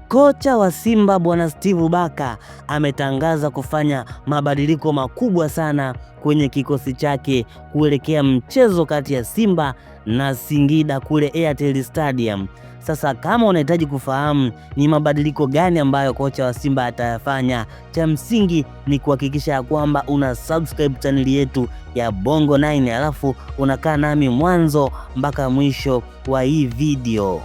Kocha wa Simba bwana Steve Barker ametangaza kufanya mabadiliko makubwa sana kwenye kikosi chake kuelekea mchezo kati ya Simba na Singida kule Airtel Stadium. Sasa kama unahitaji kufahamu ni mabadiliko gani ambayo kocha wa Simba atayafanya, cha msingi ni kuhakikisha ya kwamba una subscribe channel yetu ya Bongo 9 alafu unakaa nami mwanzo mpaka mwisho wa hii video.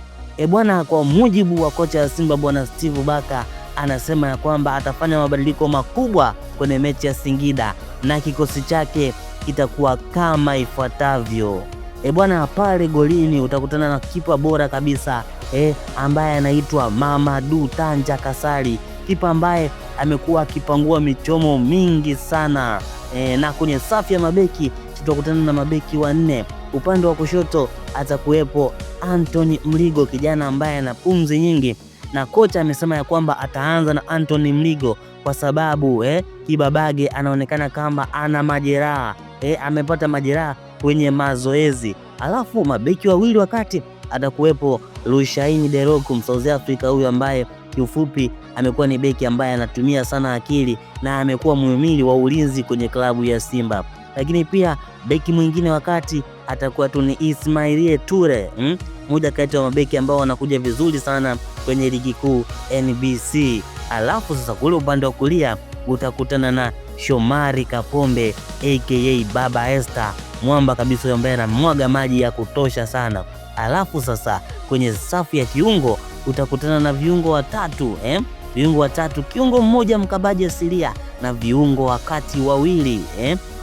Bwana, kwa mujibu wa kocha wa Simba bwana Steve Barker anasema ya kwamba atafanya mabadiliko makubwa kwenye mechi ya Singida na kikosi chake kitakuwa kama ifuatavyo. Bwana, pale golini utakutana na kipa bora kabisa ambaye anaitwa Mamadou Tanja Kasali, kipa ambaye amekuwa akipangua michomo mingi sana. Na kwenye safu ya mabeki tutakutana na mabeki wanne. Upande wa kushoto atakuwepo Anthony Mligo, kijana ambaye ana pumzi nyingi, na kocha amesema ya kwamba ataanza na Anthony Mligo kwa sababu Kibabage anaonekana kama ana majeraha, amepata majeraha kwenye mazoezi. Alafu mabeki wawili wakati atakuwepo Lushaini Deroku, South Africa, huyu ambaye kiufupi amekuwa ni beki ambaye anatumia sana akili na amekuwa muhimili wa ulinzi kwenye klabu ya Simba. Lakini pia beki mwingine wakati atakuwa tu ni Ismail Ture, mmoja kati ya mabeki ambao wanakuja vizuri sana kwenye ligi kuu NBC. Alafu sasa kule upande wa kulia utakutana na Shomari Kapombe aka Baba Esther, mwamba kabisa ambaye anamwaga maji ya kutosha sana. Alafu sasa kwenye safu ya kiungo utakutana na viungo watatu, kiungo mmoja mkabaji asilia na viungo wakati wawili.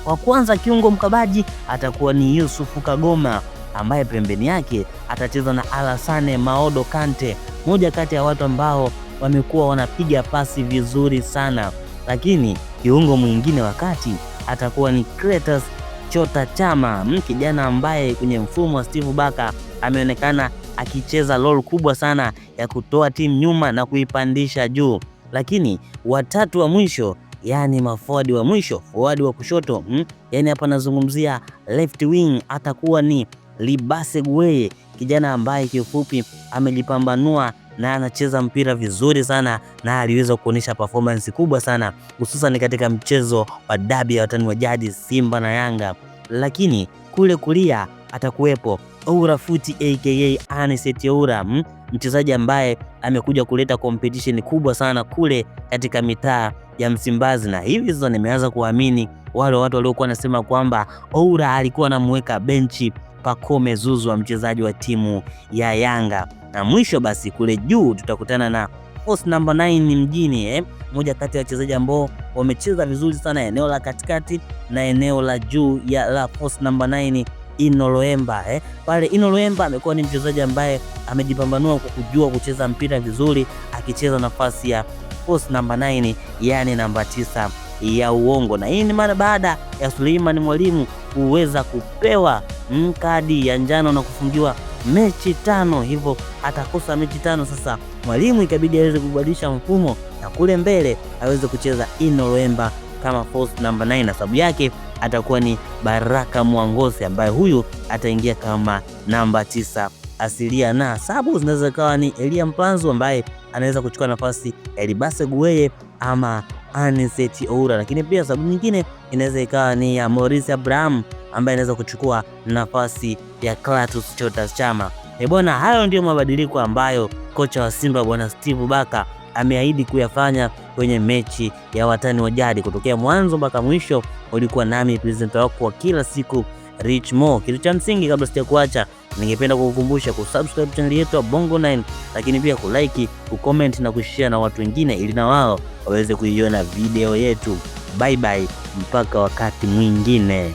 Wa kwanza kiungo mkabaji atakuwa ni Yusufu Kagoma ambaye pembeni yake atacheza na Alassane Maodo Kante, moja kati ya watu ambao wamekuwa wanapiga pasi vizuri sana. Lakini kiungo mwingine wakati atakuwa ni Clatous Chota Chama, kijana ambaye kwenye mfumo wa Steve Barker ameonekana akicheza role kubwa sana ya kutoa timu nyuma na kuipandisha juu. Lakini watatu wa mwisho, yani maforward wa mwisho, forward wa kushoto, yani hapa nazungumzia left wing, atakuwa ni Libase Gueye, kijana ambaye kiufupi amejipambanua na anacheza mpira vizuri sana na aliweza kuonyesha performance kubwa sana hususan katika mchezo wa dabi ya watani wa jadi Simba na Yanga. Lakini kule kulia atakuwepo Oura Futi aka Anicet Oura, mchezaji ambaye amekuja kuleta competition kubwa sana kule katika mitaa ya Msimbazi, na hivi sasa nimeanza kuamini wale watu waliokuwa wanasema kwamba Oura alikuwa anamweka benchi Pacome Zouzoua, mchezaji wa timu ya Yanga. Na mwisho basi kule juu tutakutana na force number 9 mjini, moja kati ya wachezaji ambao wamecheza vizuri sana eneo la katikati na eneo la juu ya la force number 9, Ino Loemba. Pale Ino Loemba amekuwa ni mchezaji ambaye amejipambanua kwa kujua kucheza mpira vizuri, akicheza nafasi ya force number 9, yani namba 9 ya uongo. Na hii ni mara baada ya Suleiman Mwalimu kuweza kupewa kadi ya njano na kufungiwa mechi 5, hivyo atakosa mechi 5. Sasa Mwalimu ikabidi aweze kubadilisha mfumo na kule mbele aweze kucheza Ino Loemba kama force number 9, na sababu yake atakuwa ni Baraka Mwangose ambaye huyu ataingia kama namba 9 asilia, na sababu zinaweza kawa ni Elia Mpanzu ambaye anaweza kuchukua nafasi ya Libase Gueye ama Anicet Oura, lakini pia sababu nyingine inaweza ikawa ni ya Maurice Abraham ambaye anaweza kuchukua nafasi ya Clatous Chota Chama. Bwana, hayo ndio mabadiliko ambayo kocha wa Simba bwana Steve Barker ameahidi kuyafanya kwenye mechi ya watani wa jadi. Kutokea mwanzo mpaka mwisho ulikuwa nami presenter wako wa kila siku Rich Mo. Kitu cha msingi kabla sijakuacha, ningependa kukukumbusha kusubscribe channel yetu ya Bongo 9, lakini pia kulike, kucomment na kushare na watu wengine ili na wao waweze kuiona video yetu. Bye bye, mpaka wakati mwingine.